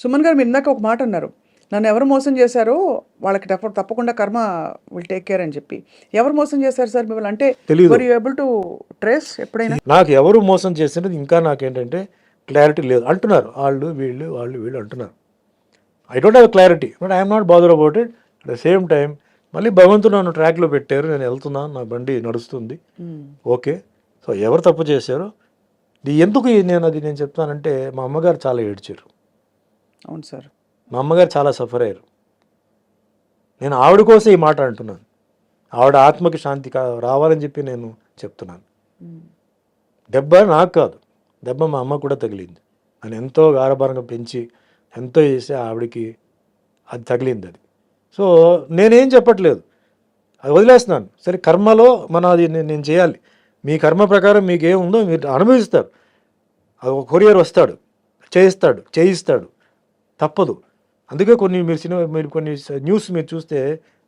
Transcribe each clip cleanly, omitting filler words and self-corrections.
సుమన్ గారు మీరు ఇందాక ఒక మాట అన్నారు, నన్ను ఎవరు మోసం చేశారో వాళ్ళకి తప్పకుండా కర్మ విల్ టేక్ కేర్ అని చెప్పి. ఎవరు మోసం చేశారు సార్ మిమ్మల్ని? అంటే తెలీదు. Were you able to trace ఎప్పుడైనా? నాకు ఎవరు మోసం చేసినది ఇంకా నాకేంటంటే క్లారిటీ లేదు. అంటున్నారు వాళ్ళు వీళ్ళు అంటున్నారు. I don't have clarity, but I'm not bother about it. At the same time మళ్ళీ భగవంతుడు నన్ను ట్రాక్లో పెట్టారు, నేను వెళ్తున్నాను, నా బండి నడుస్తుంది, ఓకే. సో ఎవరు తప్పు చేశారో ఎందుకు నేను చెప్తానంటే, మా అమ్మగారు చాలా ఏడ్చారు. అవును సార్. మా అమ్మగారు చాలా సఫర్ అయ్యారు. నేను ఆవిడ కోసం ఈ మాట అంటున్నాను. ఆవిడ ఆత్మకి శాంతి రావాలని చెప్పి నేను చెప్తున్నాను. దెబ్బ నాకు కాదు, దెబ్బ మా అమ్మ కూడా తగిలింది. అని ఎంతో గారభారంగా పెంచి ఎంతో చేసి ఆవిడకి అది తగిలింది. అది సో నేనేం చెప్పట్లేదు, అది వదిలేస్తున్నాను. సరే కర్మలో అది నేను చేయాలి. మీ కర్మ ప్రకారం మీకు ఏముందో మీరు అనుభవిస్తారు. అది ఒక కొరియర్ వస్తాడు, చేయిస్తాడు, తప్పదు. అందుకే మీరు కొన్ని న్యూస్ మీరు చూస్తే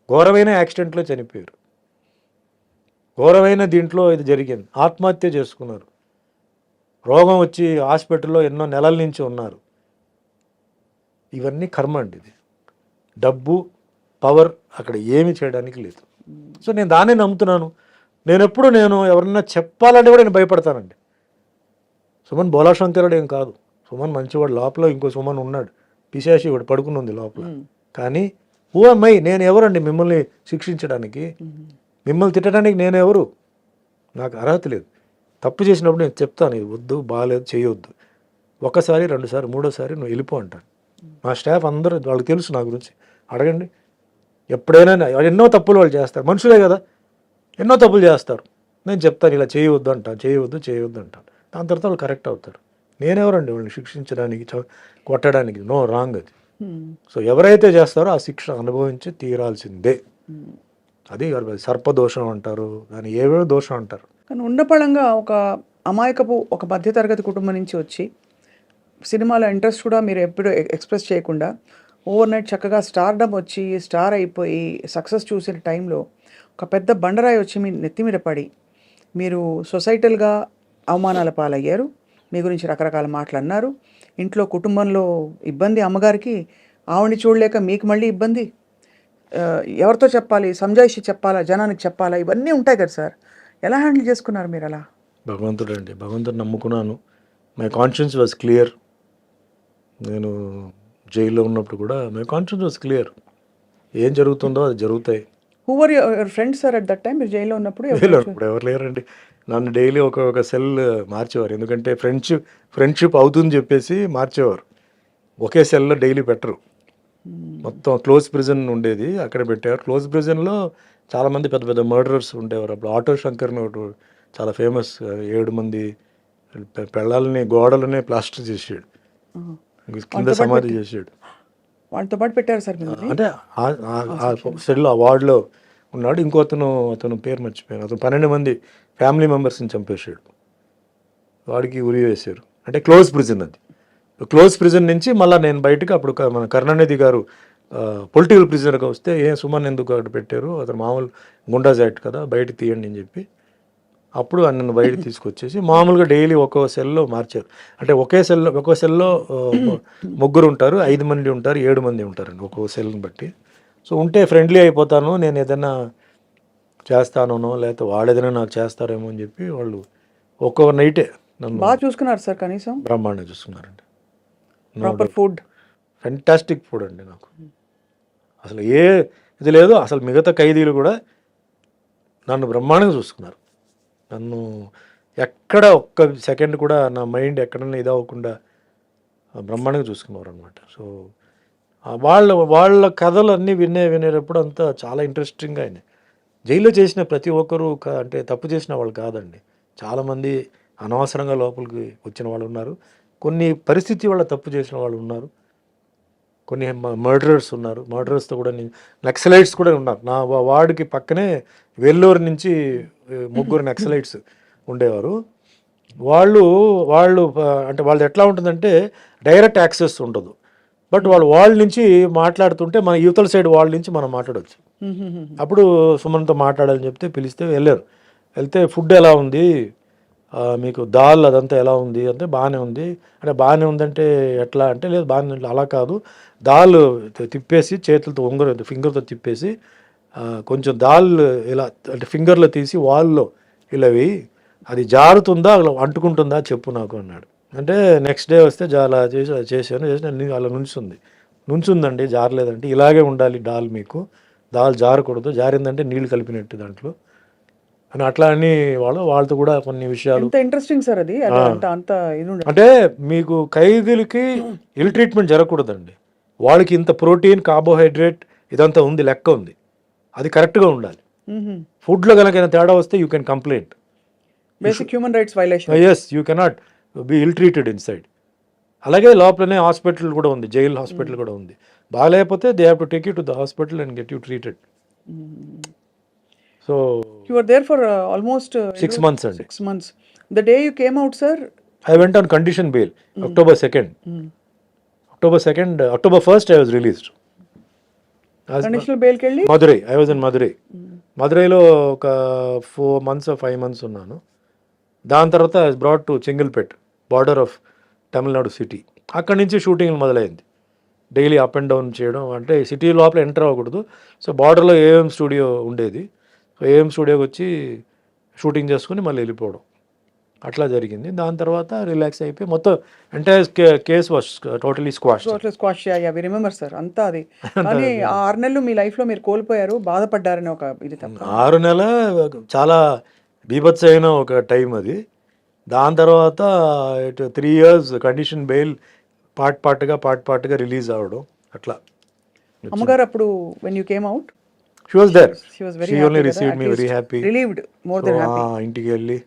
ఘోరమైన యాక్సిడెంట్లో చనిపోయారు, ఘోరమైన దీంట్లో ఇది జరిగింది, ఆత్మహత్య చేసుకున్నారు, రోగం వచ్చి హాస్పిటల్లో ఎన్నో నెలల నుంచి ఉన్నారు. ఇవన్నీ కర్మ అండి. ఇది డబ్బు పవర్ అక్కడ ఏమీ చేయడానికి లేదు. సో నేను దాన్నే నమ్ముతున్నాను. నేను ఎవరన్నా చెప్పాలంటే కూడా నేను భయపడతానండి. సుమన్ బోలాశంకరుడు ఏం కాదు, సుమన్ మంచివాడు. లోపల ఇంకో సుమన్ ఉన్నాడు, పిశాచి వాడు పడుకుని ఉంది లోపల. కానీ ఓ అమ్మాయి నేను ఎవరండి మిమ్మల్ని శిక్షించడానికి, మిమ్మల్ని తిట్టడానికి నేను ఎవరు? నాకు అర్హత లేదు. తప్పు చేసినప్పుడు నేను చెప్తాను, ఇది వద్దు, బాగాలేదు, చేయొద్దు. ఒకసారి, రెండుసారి, మూడోసారి నువ్వు వెళ్ళిపో అంటాను. మా స్టాఫ్ అందరూ వాళ్ళకి తెలుసు నా గురించి, అడగండి. ఎప్పుడైనా ఎన్నో తప్పులు వాళ్ళు చేస్తారు, మనుషులే కదా, ఎన్నో తప్పులు చేస్తారు. నేను చెప్తాను ఇలా చేయవద్దు అంటాను. దాని తర్వాత వాళ్ళు కరెక్ట్ అవుతారు. నేనెవరండి వాళ్ళని శిక్షించడానికి, కొట్టడానికి? నో, రాంగ్ అది. సో ఎవరైతే చేస్తారో ఆ శిక్ష అనుభవించి తీరాల్సిందే. అది సర్పదోషం అంటారు, దాన్ని ఏవేవో దోషం అంటారు. కానీ ఉన్నపళంగా ఒక అమాయకపు ఒక మధ్యతరగతి కుటుంబం నుంచి వచ్చి సినిమాలో ఇంట్రెస్ట్ కూడా మీరు ఎప్పుడు ఎక్స్ప్రెస్ చేయకుండా ఓవర్ నైట్ చక్కగా స్టార్డమ్ వచ్చి స్టార్ అయిపోయి సక్సెస్ చూసిన టైంలో ఒక పెద్ద బండరాయి వచ్చి మీ నెత్తి మీద పడి మీరు సొసైటల్గా అవమానాల పాలయ్యారు. మీ గురించి రకరకాల మాటలు అన్నారు. ఇంట్లో కుటుంబంలో ఇబ్బంది, అమ్మగారికి ఆవిడని చూడలేక మీకు మళ్ళీ ఇబ్బంది. ఎవరితో చెప్పాలి, సంజాయిషి చెప్పాలా, జనానికి చెప్పాలా, ఇవన్నీ ఉంటాయి కదా సార్. ఎలా హ్యాండిల్ చేసుకున్నారు మీరు అలా? భగవంతుడు నమ్ముకున్నాను. My conscience was clear. నేను జైల్లో ఉన్నప్పుడు కూడా మై కాన్షియన్స్ వాజ్ క్లియర్. ఏం జరుగుతుందో అది జరుగుతాయి. Who were your friends sir at that time? మీరు జైల్లో ఉన్నప్పుడు ఎవరు లేరండి. నన్ను డైలీ ఒక సెల్ మార్చేవారు, ఎందుకంటే ఫ్రెండ్షిప్ అవుతుందని చెప్పేసి మార్చేవారు. ఒకే సెల్లో డైలీ పెట్టరు, మొత్తం క్లోజ్ ప్రిజన్ ఉండేది, అక్కడ పెట్టేవారు. క్లోజ్ ప్రిజన్లో చాలామంది పెద్ద పెద్ద మర్డరర్స్ ఉండేవారు. అప్పుడు ఆటో శంకర్ని ఒకటి చాలా ఫేమస్, 7 మంది పెళ్ళాలని గోడలనే ప్లాస్టర్ చేసాడు, కింద సమాధి చేసాడు. వాళ్ళతో పాటు పెట్టారు సార్ మీరు? అంటే ఆ సెల్లో ఆ వార్డులో ఉన్నాడు. అతను పేరు మర్చిపోయాను. అతను 12 మంది ఫ్యామిలీ మెంబర్స్ని చంపేశాడు. వాడికి ఉరి వేశారు. అంటే క్లోజ్ ప్రిజన్ అది. క్లోజ్ ప్రిజన్ నుంచి మళ్ళీ నేను బయటకు, అప్పుడు మన కరుణానిధి గారు పొలిటికల్ ప్రిజనర్గా వస్తే సుమన్ ఎందుకు అక్కడ పెట్టారు, అతను మామూలు గుండాజ్ యాక్ట్ కదా, బయట తీయండి అని చెప్పి అప్పుడు నన్ను బయట తీసుకొచ్చేసి మామూలుగా డైలీ ఒక్కో సెల్లో మార్చారు. అంటే ఒక్కో సెల్లో 3 ఉంటారు, 5 మంది ఉంటారు, 7 మంది ఉంటారండి ఒక్కో సెల్ని బట్టి. సో ఉంటే ఫ్రెండ్లీ అయిపోతాను, నేను ఏదైనా చేస్తానో లేకపోతే వాళ్ళు ఏదైనా నాకు చేస్తారేమో అని చెప్పి వాళ్ళు ఒక్కొక్క నైటే నన్ను బాగా చూసుకున్నారు సార్. కనీసం బ్రహ్మాండంగా చూసుకున్నారండి. ప్రాపర్ ఫుడ్, ఫెంటాస్టిక్ ఫుడ్ అండి. నాకు అసలు ఇది లేదు. అసలు మిగతా ఖైదీలు కూడా నన్ను బ్రహ్మాండంగా చూసుకున్నారు. నన్ను ఎక్కడ ఒక్క సెకండ్ కూడా నా మైండ్ ఎక్కడన్నా ఇదవ్వకుండా బ్రహ్మాండంగా చూసుకున్నారు అనమాట. సో వాళ్ళ కథలు అన్నీ వినేటప్పుడు అంతా చాలా ఇంట్రెస్టింగ్గా అయినాయి. జైల్లో చేసిన ప్రతి ఒక్కరూ అంటే తప్పు చేసిన వాళ్ళు కాదండి. చాలామంది అనవసరంగా లోపలికి వచ్చిన వాళ్ళు ఉన్నారు, కొన్ని పరిస్థితి వల్ల తప్పు చేసిన వాళ్ళు ఉన్నారు, కొన్ని మర్డరర్స్ ఉన్నారు. మర్డరర్స్తో కూడా నక్సలైట్స్ కూడా ఉన్నారు. నా వార్డుకి పక్కనే వెల్లూరు నుంచి 3 నక్సలైట్స్ ఉండేవారు. వాళ్ళు అంటే వాళ్ళది ఎట్లా ఉంటుందంటే డైరెక్ట్ యాక్సెస్ ఉండదు, బట్ వాళ్ళ నుంచి మాట్లాడుతుంటే మన యువతల సైడ్ వాళ్ళ నుంచి మనం మాట్లాడవచ్చు. అప్పుడు సుమన్తో మాట్లాడాలని చెప్తే పిలిస్తే వెళ్తే ఫుడ్ ఎలా ఉంది, మీకు దాల్ అదంతా ఎలా ఉంది అంటే బాగానే ఉంది. అంటే బాగానే ఉందంటే ఎట్లా అంటే లేదు బాగానే ఉంది అలా కాదు, దాల్ తిప్పేసి చేతులతో ఫింగర్తో తిప్పేసి కొంచెం దాల్ ఇలా అంటే ఫింగర్లో తీసి వాల్లో ఇలా వేయి, అది జారుతుందా అలా అంటుకుంటుందా చెప్పు నాకు అన్నాడు. అంటే నెక్స్ట్ డే వస్తే అలా చేశాను అలా నుంచుందండి జారలేదంటే ఇలాగే ఉండాలి దాల్ జారకూడదు, జారిందంటే నీళ్ళు కలిపినట్టు దాంట్లో అని అట్లా అని వాళ్ళతో కూడా కొన్ని విషయాలు. ఎంత ఇంట్రెస్టింగ్ సార్ అది అంత అంత ఇది ఉండదు. అంటే మీకు ఖైదీలకి ఇల్ ట్రీట్మెంట్ జరగకూడదండి, వాళ్ళకి ఇంత ప్రోటీన్ కార్బోహైడ్రేట్ ఇదంతా ఉంది, లెక్క ఉంది, అది కరెక్ట్గా ఉండాలి. ఫుడ్లో కనుక తేడా వస్తే you can complaint. Basic human rights violation. Yes, you cannot be ill treated inside. అలాగే లోపలనే హాస్పిటల్ కూడా ఉంది, జైల్ హాస్పిటల్ కూడా ఉంది. బాగాలేకపోతే they have to take you to the hospital and get you treated. So you are there for almost 6 months అండి. 6 months. The day you came out, sir, I went on condition bail. October 2nd. October 1st I was released. Conditional బెయిల్కి వెళ్ళి Madurai, I was in Madurai. మధురైలో ఒక 4 months 5 months ఉన్నాను. దాని తర్వాత I was brought to Chengalpet, border of Tamil Nadu city. అక్కడి నుంచి shooting మొదలైంది. డైలీ అప్ అండ్ డౌన్ చేయడం, అంటే సిటీ లోపల ఎంటర్ అవ్వకూడదు. సో బార్డర్లో ఏఎం స్టూడియో ఉండేది. సో ఏఎం స్టూడియోకి వచ్చి షూటింగ్ చేసుకుని మళ్ళీ వెళ్ళిపోవడం, అట్లా జరిగింది. దాని తర్వాత రిలాక్స్ అయిపోయి మొత్తం entire case was totally squash. Squash. We remember sir అంతా అది. కానీ ఆ 6 నెలలు మీ లైఫ్లో మీరు కోల్పోయారు, బాధపడ్డారని ఒక ఇది తప్ప. 6 నెలలు చాలా బీభత్స అయిన ఒక టైం అది. దాని తర్వాత 3 years కండిషన్ బెయిల్ పార్ట్గా రిలీజ్ అవ్వడం అట్లా. అమ్మగారు అప్పుడు when you came out, she was there, she was very she happy only కదా, received at me very least happy. relieved, more than happy. ఇంటికి వెళ్ళి